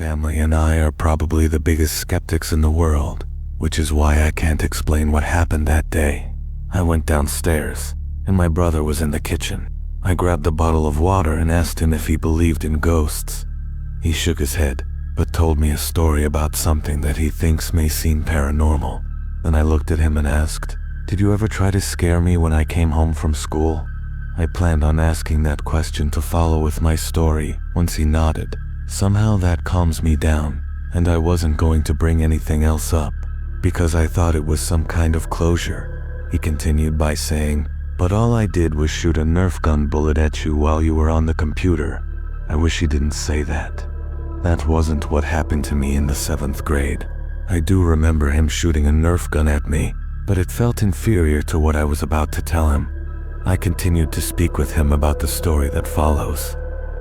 family and I are probably the biggest skeptics in the world, which is why I can't explain what happened that day. I went downstairs, and my brother was in the kitchen. I grabbed a bottle of water and asked him if he believed in ghosts. He shook his head, but told me a story about something that he thinks may seem paranormal. Then I looked at him and asked, "Did you ever try to scare me when I came home from school?" I planned on asking that question to follow with my story once he nodded. Somehow that calms me down, and I wasn't going to bring anything else up, because I thought it was some kind of closure. He continued by saying, "But all I did was shoot a Nerf gun bullet at you while you were on the computer." I wish he didn't say that. That wasn't what happened to me in the 7th grade. I do remember him shooting a Nerf gun at me, but it felt inferior to what I was about to tell him. I continued to speak with him about the story that follows.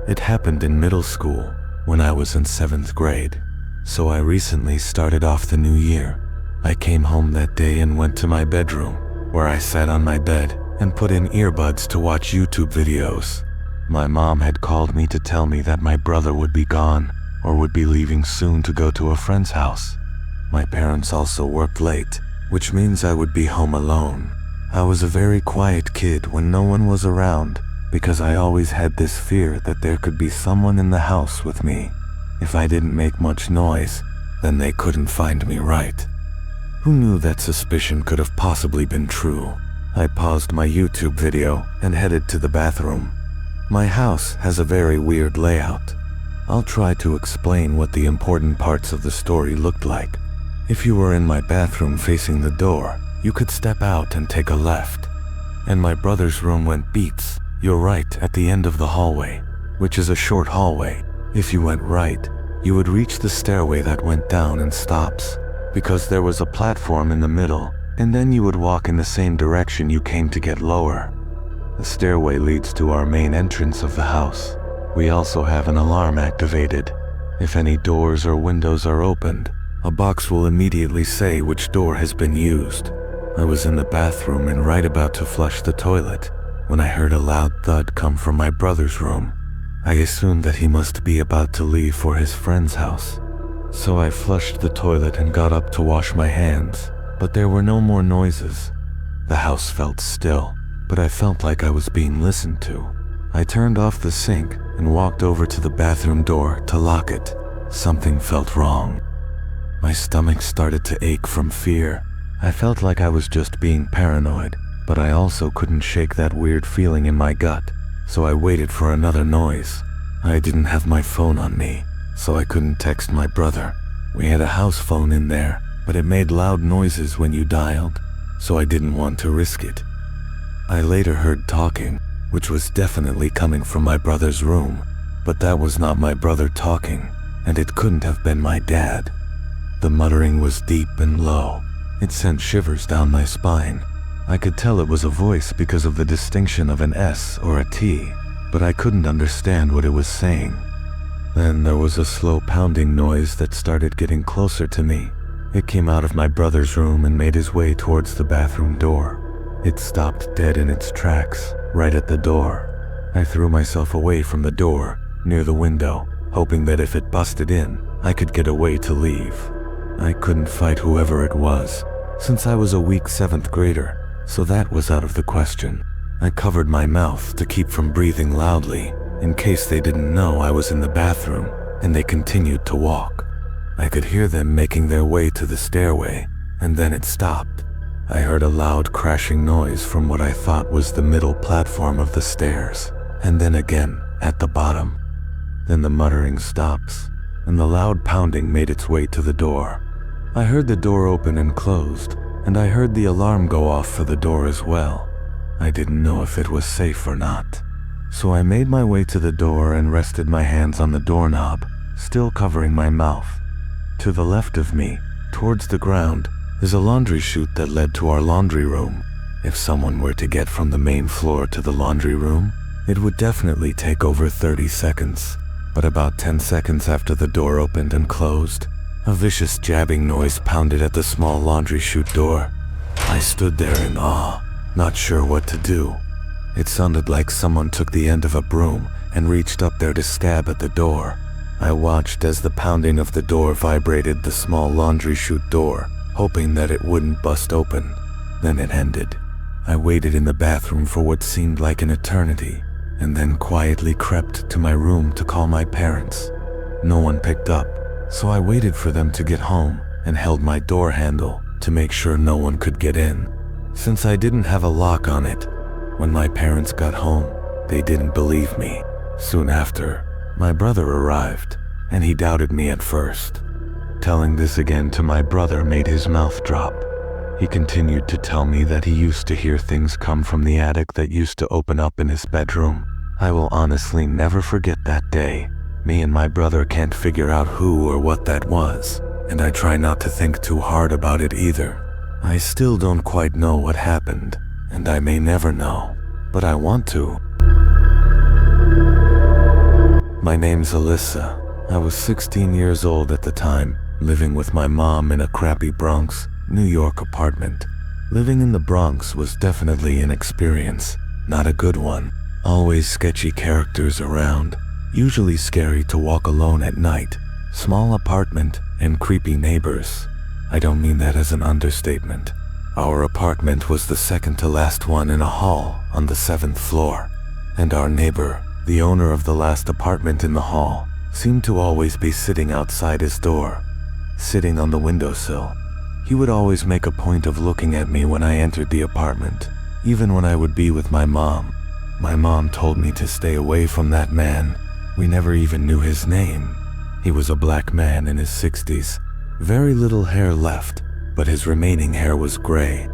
It happened in middle school, when I was in 7th grade. So I recently started off the new year. I came home that day and went to my bedroom, where I sat on my bed and put in earbuds to watch YouTube videos. My mom had called me to tell me that my brother would be gone, or would be leaving soon to go to a friend's house. My parents also worked late, which means I would be home alone. I was a very quiet kid when no one was around, because I always had this fear that there could be someone in the house with me. If I didn't make much noise, then they couldn't find me, right? Who knew that suspicion could have possibly been true? I paused my YouTube video and headed to the bathroom. My house has a very weird layout. I'll try to explain what the important parts of the story looked like. If you were in my bathroom facing the door, you could step out and take a left. And my brother's room went beats. You're right at the end of the hallway, which is a short hallway. If you went right, you would reach the stairway that went down and stops, because there was a platform in the middle, and then you would walk in the same direction you came to get lower. The stairway leads to our main entrance of the house. We also have an alarm activated. If any doors or windows are opened, a box will immediately say which door has been used. I was in the bathroom and right about to flush the toilet when I heard a loud thud come from my brother's room. I assumed that he must be about to leave for his friend's house. So I flushed the toilet and got up to wash my hands, but there were no more noises. The house felt still, but I felt like I was being listened to. I turned off the sink and walked over to the bathroom door to lock it. Something felt wrong. My stomach started to ache from fear. I felt like I was just being paranoid, but I also couldn't shake that weird feeling in my gut, so I waited for another noise. I didn't have my phone on me, so I couldn't text my brother. We had a house phone in there, but it made loud noises when you dialed, so I didn't want to risk it. I later heard talking, which was definitely coming from my brother's room, but that was not my brother talking, and it couldn't have been my dad. The muttering was deep and low. It sent shivers down my spine. I could tell it was a voice because of the distinction of an S or a T, but I couldn't understand what it was saying. Then there was a slow pounding noise that started getting closer to me. It came out of my brother's room and made his way towards the bathroom door. It stopped dead in its tracks, right at the door. I threw myself away from the door, near the window, hoping that if it busted in, I could get away to leave. I couldn't fight whoever it was, since I was a weak 7th grader, so that was out of the question. I covered my mouth to keep from breathing loudly, in case they didn't know I was in the bathroom, and they continued to walk. I could hear them making their way to the stairway, and then it stopped. I heard a loud crashing noise from what I thought was the middle platform of the stairs, and then again at the bottom. Then the muttering stops, and the loud pounding made its way to the door. I heard the door open and closed, and I heard the alarm go off for the door as well. I didn't know if it was safe or not, so I made my way to the door and rested my hands on the doorknob, still covering my mouth. To the left of me, towards the ground, is a laundry chute that led to our laundry room. If someone were to get from the main floor to the laundry room, it would definitely take over 30 seconds. But about 10 seconds after the door opened and closed, a vicious jabbing noise pounded at the small laundry chute door. I stood there in awe, not sure what to do. It sounded like someone took the end of a broom and reached up there to stab at the door. I watched as the pounding of the door vibrated the small laundry chute door, hoping that it wouldn't bust open. Then it ended. I waited in the bathroom for what seemed like an eternity, and then quietly crept to my room to call my parents. No one picked up, so I waited for them to get home and held my door handle to make sure no one could get in. Since I didn't have a lock on it, when my parents got home, they didn't believe me. Soon after, my brother arrived, and he doubted me at first. Telling this again to my brother made his mouth drop. He continued to tell me that he used to hear things come from the attic that used to open up in his bedroom. I will honestly never forget that day. Me and my brother can't figure out who or what that was, and I try not to think too hard about it either. I still don't quite know what happened, and I may never know, but I want to. My name's Alyssa. I was 16 years old at the time, living with my mom in a crappy Bronx, New York apartment. Living in the Bronx was definitely an experience, not a good one. Always sketchy characters around, usually scary to walk alone at night, small apartment, and creepy neighbors. I don't mean that as an understatement. Our apartment was the second to last one in a hall on the 7th floor, and our neighbor, the owner of the last apartment in the hall, seemed to always be sitting outside his door, sitting on the windowsill. He would always make a point of looking at me when I entered the apartment, even when I would be with my mom. My mom told me to stay away from that man. We never even knew his name. He was a black man in his 60s, very little hair left, but his remaining hair was gray.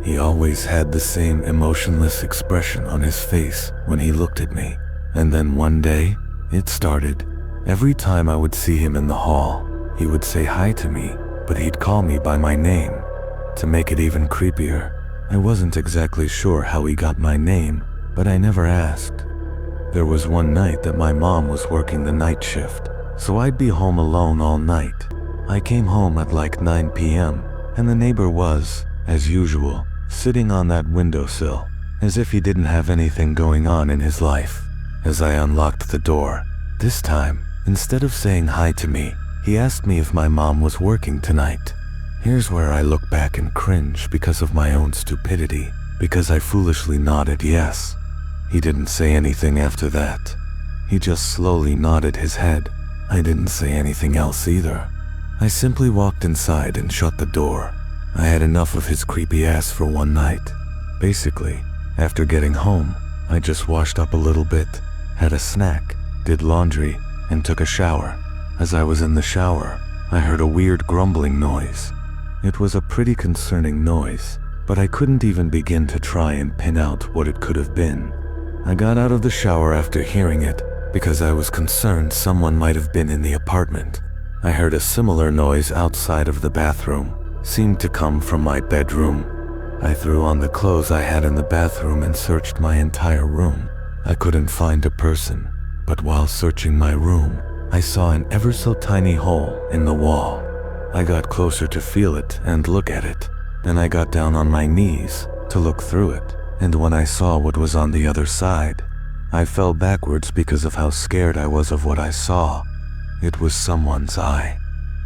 He always had the same emotionless expression on his face when he looked at me. And then one day, it started. Every time I would see him in the hall, he would say hi to me, but he'd call me by my name. To make it even creepier, I wasn't exactly sure how he got my name, but I never asked. There was one night that my mom was working the night shift, so I'd be home alone all night. I came home at like 9 p.m., and the neighbor was, as usual, sitting on that windowsill, as if he didn't have anything going on in his life. As I unlocked the door, this time, instead of saying hi to me, he asked me if my mom was working tonight. Here's where I look back and cringe because of my own stupidity, because I foolishly nodded yes. He didn't say anything after that. He just slowly nodded his head. I didn't say anything else either. I simply walked inside and shut the door. I had enough of his creepy ass for one night. Basically, after getting home, I just washed up a little bit, had a snack, did laundry, and took a shower. As I was in the shower, I heard a weird grumbling noise. It was a pretty concerning noise, but I couldn't even begin to try and pin out what it could have been. I got out of the shower after hearing it because I was concerned someone might have been in the apartment. I heard a similar noise outside of the bathroom, seemed to come from my bedroom. I threw on the clothes I had in the bathroom and searched my entire room. I couldn't find a person, but while searching my room, I saw an ever so tiny hole in the wall. I got closer to feel it and look at it. Then I got down on my knees to look through it, and when I saw what was on the other side, I fell backwards because of how scared I was of what I saw. It was someone's eye.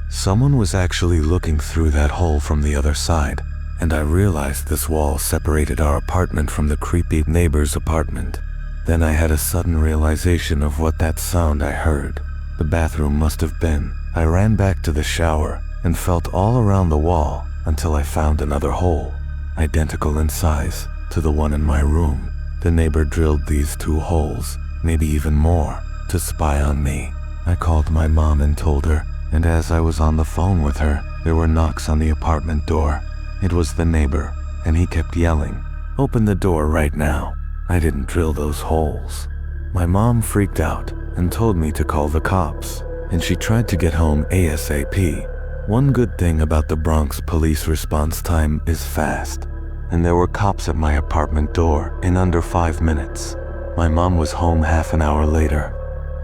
Someone was actually looking through that hole from the other side, and I realized this wall separated our apartment from the creepy neighbor's apartment. Then I had a sudden realization of what that sound I heard. The bathroom must have been. I ran back to the shower and felt all around the wall until I found another hole, identical in size to the one in my room. The neighbor drilled these two holes, maybe even more, to spy on me. I called my mom and told her, and as I was on the phone with her, there were knocks on the apartment door. It was the neighbor, and he kept yelling, "Open the door right now. I didn't drill those holes." My mom freaked out and told me to call the cops, and she tried to get home ASAP. One good thing about the Bronx police response time is fast, and there were cops at my apartment door in under 5 minutes. My mom was home half an hour later.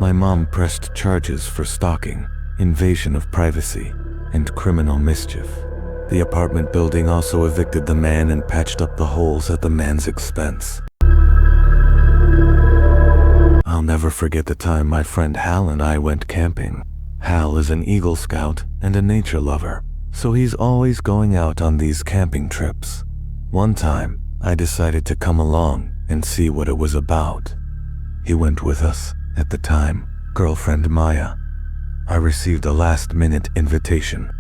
My mom pressed charges for stalking, invasion of privacy, and criminal mischief. The apartment building also evicted the man and patched up the holes at the man's expense. I'll I'll never forget the time my friend Hal and I went camping. Hal is an Eagle Scout and a nature lover, so he's always going out on these camping trips. One time, I decided to come along and see what it was about. He went with us, at the time, girlfriend Maya. I received a last-minute invitation.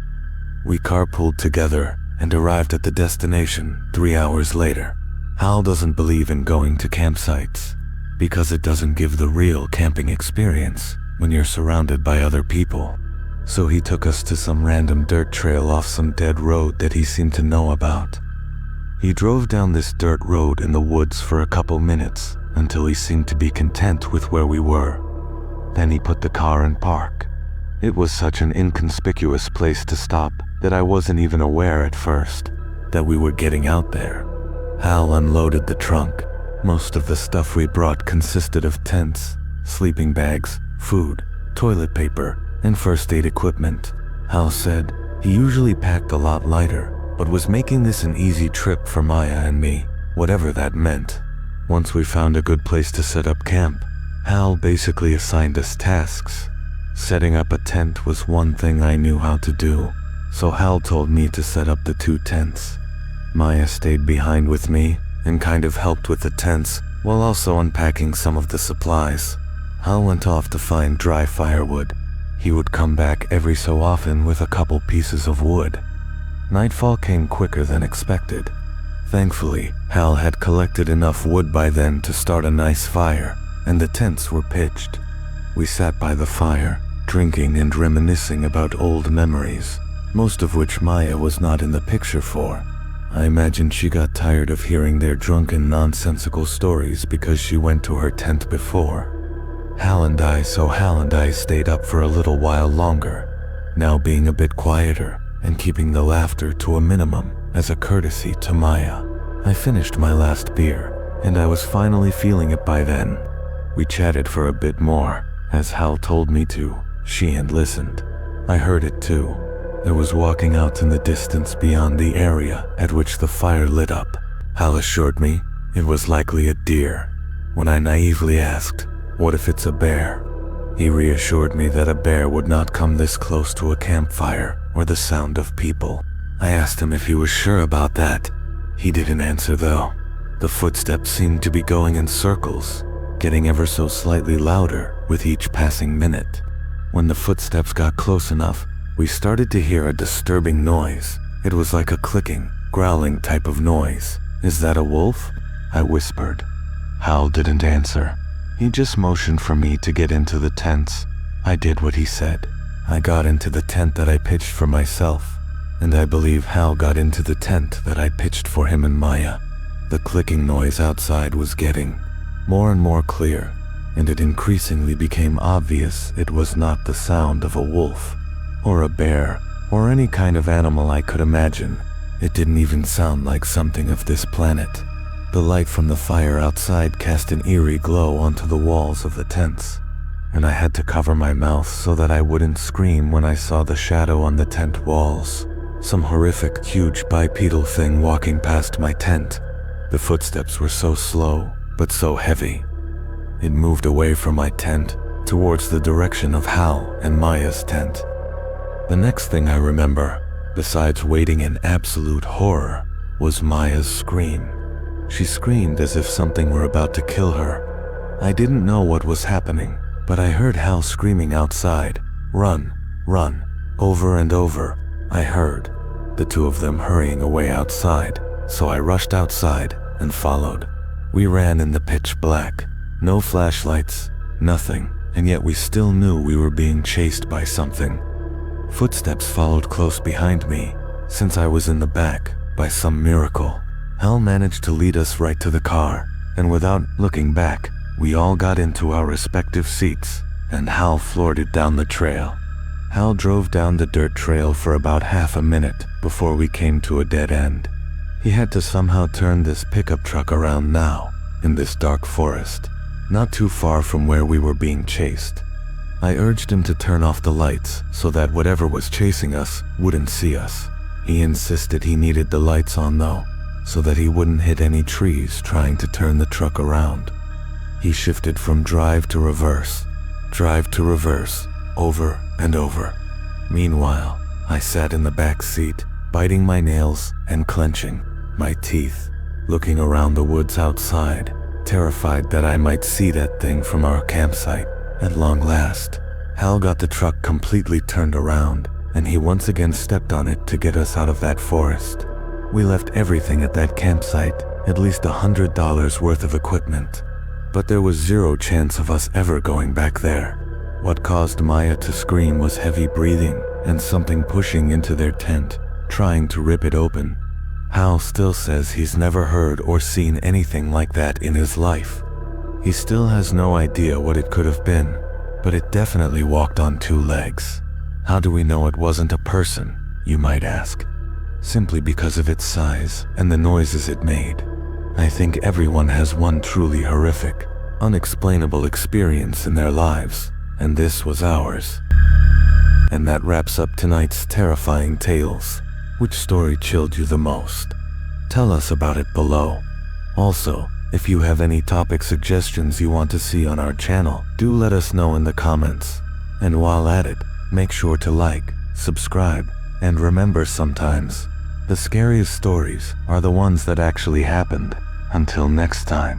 We carpooled together and arrived at the destination 3 hours later. Hal doesn't believe in going to campsites because it doesn't give the real camping experience when you're surrounded by other people. So he took us to some random dirt trail off some dead road that he seemed to know about. He drove down this dirt road in the woods for a couple minutes until he seemed to be content with where we were. Then he put the car in park. It was such an inconspicuous place to stop that I wasn't even aware at first that we were getting out there. Hal unloaded the trunk. Most of the stuff we brought consisted of tents, sleeping bags, food, toilet paper, and first aid equipment. Hal said he usually packed a lot lighter, but was making this an easy trip for Maya and me, whatever that meant. Once we found a good place to set up camp, Hal basically assigned us tasks. Setting up a tent was one thing I knew how to do, so Hal told me to set up the 2 tents. Maya stayed behind with me and kind of helped with the tents while also unpacking some of the supplies. Hal went off to find dry firewood. He would come back every so often with a couple pieces of wood. Nightfall came quicker than expected. Thankfully, Hal had collected enough wood by then to start a nice fire, and the tents were pitched. We sat by the fire, drinking and reminiscing about old memories, most of which Maya was not in the picture for. I imagine she got tired of hearing their drunken, nonsensical stories because she went to her tent before. Hal and I stayed up for a little while longer, now being a bit quieter and keeping the laughter to a minimum as a courtesy to Maya. I finished my last beer, and I was finally feeling it by then. We chatted for a bit more, as Hal told me to. She had listened. I heard it too. There was walking out in the distance beyond the area at which the fire lit up. Hal assured me it was likely a deer. When I naively asked, "What if it's a bear?" he reassured me that a bear would not come this close to a campfire or the sound of people. I asked him if he was sure about that. He didn't answer though. The footsteps seemed to be going in circles, getting ever so slightly louder with each passing minute. When the footsteps got close enough, we started to hear a disturbing noise. It was like a clicking, growling type of noise. "Is that a wolf?" I whispered. Hal didn't answer. He just motioned for me to get into the tents. I did what he said. I got into the tent that I pitched for myself, and I believe Hal got into the tent that I pitched for him and Maya. The clicking noise outside was getting more and more clear, and it increasingly became obvious it was not the sound of a wolf, or a bear, or any kind of animal I could imagine. It didn't even sound like something of this planet. The light from the fire outside cast an eerie glow onto the walls of the tents, and I had to cover my mouth so that I wouldn't scream when I saw the shadow on the tent walls. Some horrific, huge bipedal thing walking past my tent. The footsteps were so slow, but so heavy. It moved away from my tent, towards the direction of Hal and Maya's tent. The next thing I remember, besides waiting in absolute horror, was Maya's scream. She screamed as if something were about to kill her. I didn't know what was happening, but I heard Hal screaming outside, "Run, run," over and over. I heard the 2 of them hurrying away outside, so I rushed outside and followed. We ran in the pitch black, no flashlights, nothing, and yet we still knew we were being chased by something. Footsteps followed close behind me, since I was in the back. By some miracle, Hal managed to lead us right to the car, and without looking back, we all got into our respective seats, and Hal floored it down the trail. Hal drove down the dirt trail for about half a minute before we came to a dead end. He had to somehow turn this pickup truck around now, in this dark forest, not too far from where we were being chased. I urged him to turn off the lights so that whatever was chasing us wouldn't see us. He insisted he needed the lights on though, so that he wouldn't hit any trees trying to turn the truck around. He shifted from drive to reverse, over and over. Meanwhile, I sat in the back seat, biting my nails and clenching my teeth, looking around the woods outside, terrified that I might see that thing from our campsite. At long last, Hal got the truck completely turned around, and he once again stepped on it to get us out of that forest. We left everything at that campsite, at least $100 worth of equipment. But there was zero chance of us ever going back there. What caused Maya to scream was heavy breathing and something pushing into their tent, trying to rip it open. Hal still says he's never heard or seen anything like that in his life. He still has no idea what it could have been, but it definitely walked on two legs. How do we know it wasn't a person, you might ask? Simply because of its size and the noises it made. I think everyone has one truly horrific, unexplainable experience in their lives, and this was ours. And that wraps up tonight's terrifying tales. Which story chilled you the most? Tell us about it below. Also, if you have any topic suggestions you want to see on our channel, do let us know in the comments. And while at it, make sure to like, subscribe, and remember, sometimes the scariest stories are the ones that actually happened. Until next time.